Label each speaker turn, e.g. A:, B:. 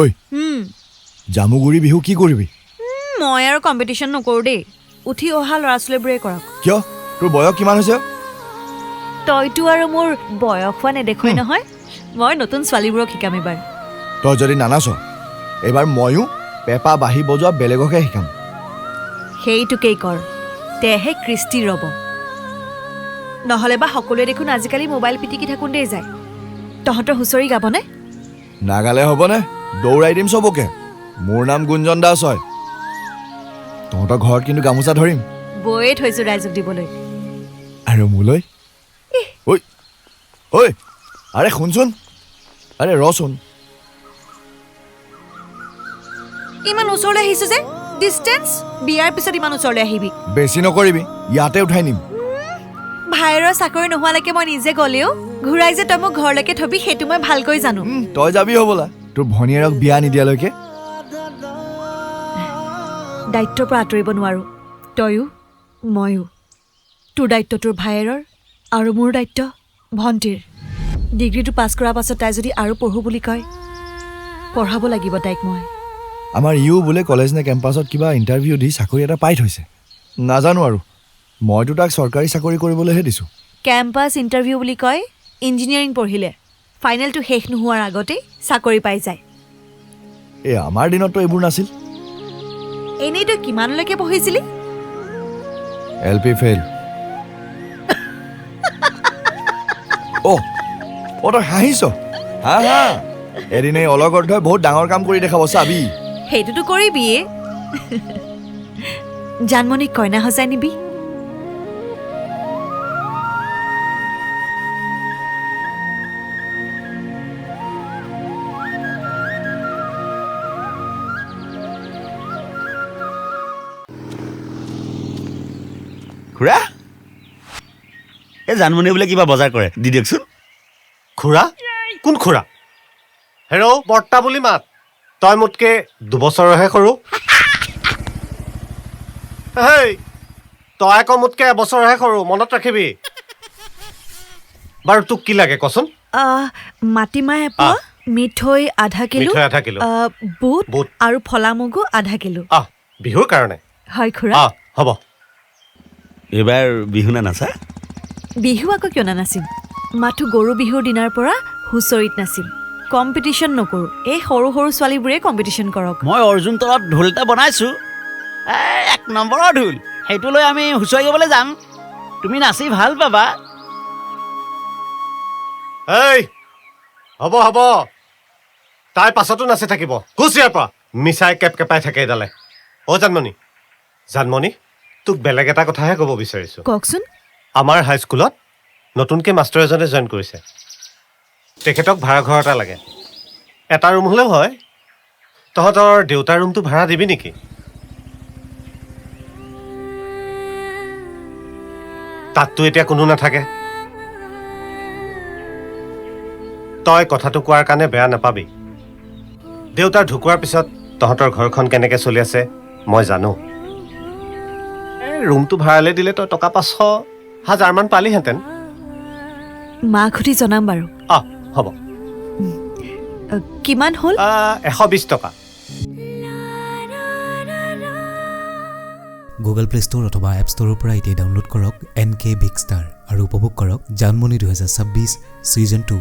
A: ঐ জামুগুৰি বিহু কি কৰিবি?
B: মই আৰু কম্পিটিশ্যন নকৰোঁ দেই, উঠি অহা ল'ৰা ছোৱালীবোৰে কৰক।
A: কিয়? তোৰ বয়স কিমান হৈছে?
B: তইতো আৰু মোৰ বয়স হোৱা নেদেখোৱেই নহয়, মই নতুন ছোৱালীবোৰক শিকাম এইবাৰ।
A: তই যদি নানাচ এইবাৰ ময়ো পেপা বাঁহী বজোৱা বেলেগকহে শিকাম।
B: সেইটোকেই কৰ, তেহে কৃষ্টি ৰ'ব। নহ'লে বা সকলোৱে দেখোন আজিকালি মোবাইল পিটিকি থাকোঁতেই যায়। তহঁতৰ হুঁচৰি গাবনে?
A: নাগালে হ'বনে? দৌৰাই দিম চবকে। মোৰ নাম গুঞ্জন দাস হয়। তহঁতৰ ঘৰত কিন্তু গামোচা ধৰিম।
B: বয়ে থৈছোঁ ৰাইজক দিবলৈ।
A: আৰু মোলৈ? ঐ ঐ আৰে শুনচোন, আৰে ৰচোন।
B: ইমান ওচৰলৈ আহিছোঁ যে, ডিষ্টেঞ্চ। বিয়াৰ পিছত ইমান ওচৰলৈ আহিবি।
A: বেছি নকৰিবি, ইয়াতে উঠাই নিম।
B: ভাইৰৰ চাকৰি নোহোৱালৈকে মই নিজে গ'লেও ঘূৰাই যে তই মোক ঘৰলৈকে থবি সেইটো মই ভালকৈ জানো।
A: তই যাবি হ'বলা তোৰ ভনীয়েৰক বিয়া নিদিয়ালৈকে।
B: দায়িত্বৰ পৰা আঁতৰিব নোৱাৰোঁ, তয়ো ময়ো। তোৰ দায়িত্ব তোৰ ভায়েৰৰ আৰু মোৰ দায়িত্ব ভণ্টিৰ। ডিগ্ৰীটো পাছ কৰাৰ পাছত তাই যদি আৰু পঢ়োঁ বুলি কয়, পঢ়াব লাগিব তাইক মই।
A: আমাৰ ইও বোলে কলেজ নে কেম্পাছত কিবা ইণ্টাৰভিউ দি চাকৰি এটা পাই থৈছে। নাজানো আৰু, মইতো তাক চৰকাৰী চাকৰি কৰিবলৈহে দিছোঁ।
B: কেম্পাছ ইণ্টাৰভিউ বুলি কয় ইঞ্জিনিয়াৰিং পঢ়িলে ফাইনেলটো শেষ নোহোৱাৰ আগতেই চাকৰি পাই যায়।
A: এই আমাৰ দিনততো এইবোৰ নাছিল।
B: এনেই তই কিমানলৈকে পঢ়িছিলি?
A: LP fail. অ' তই হাঁহিছ? হা হা, এদিন এই অলগৰ্ধই বহুত ডাঙৰ কাম কৰি দেখাব চাবি।
B: সেইটোতো কৰিবিয়ে। জানমণিক কইনা সজাই নিবি।
C: খুৰা, এই জানমণি বোলে কিবা বজাৰ কৰে, দি দিয়কচোন।
D: খুৰা? কোন খুৰা? হেৰৌ বৰ্তা বুলি মাত। তই মোতকে 2 বছৰহে সৰু। হেই, তই আকৌ মোতকে 1 বছৰহে সৰু, মনত ৰাখিবি। বাৰু তোক কি লাগে কচোন?
B: মাটিমাহ এপোৱা, মিঠৈ আধা কিলো,
D: মিঠৈ আধা কিলো,
B: বুট আৰু ফলা মগু আধা কিলো।
D: বিহুৰ কাৰণে?
B: হয় খুৰা।
D: হ'ব।
C: এইবাৰ বিহু নানাচা?
B: বিহু আকৌ কিয় নানাচিম, মাথো গৰু বিহুৰ দিনাৰ পৰা হুঁচৰিত নাচিম। কম্পিটিশ্যন নকৰোঁ, এই সৰু সৰু ছোৱালীবোৰে কম্পিটিশ্যন কৰক।
E: মই অৰ্জুন তলত ঢোল এটা বনাইছোঁ, 1 নম্বৰৰ ঢোল। সেইটো লৈ আমি হুঁচৰি গাবলৈ যাম, তুমি নাচি ভাল পাবা।
D: এই হ'ব হ'ব, তাই পাছতো নাচি থাকিব। গুচ ইয়াৰ পৰা, মিছাই কেপকেপাই থাকে এডালে। অ' জানমণি, জানমণি, তোক বেলেগ এটা কথাহে ক'ব বিচাৰিছোঁ।
B: কওকচোন।
D: আমাৰ হাইস্কুলত নতুনকৈ মাষ্টৰ এজনে জইন কৰিছে। তেখেতক ভাড়া ঘৰ এটা লাগে। এটা ৰুম হ'লেও হয়। তহঁতৰ দেউতাৰ ৰুমটো ভাড়া দিবি নেকি? তাততো এতিয়া কোনো নাথাকে। তই কথাটো কোৱাৰ কাৰণে বেয়া নাপাবি। দেউতাৰ ঢুকোৱাৰ পিছত তহঁতৰ ঘৰখন কেনেকৈ চলি আছে মই জানো। ৰুমটো ভাড়ালৈ দিলে তই টকা 500,000 মান পালিহেঁতেন।
B: মাক সুধি জনাম বাৰু।
D: হ'ব।
B: কিমান হ'ল?
D: 120 টকা।
F: গুগল প্লে ষ্ট'ৰ অথবা এপ ষ্ট'ৰৰ পৰা এতিয়া ডাউনলোড কৰক NK বিগ ষ্টাৰ আৰু উপভোগ কৰক জানমণি 2026 ছিজন 2।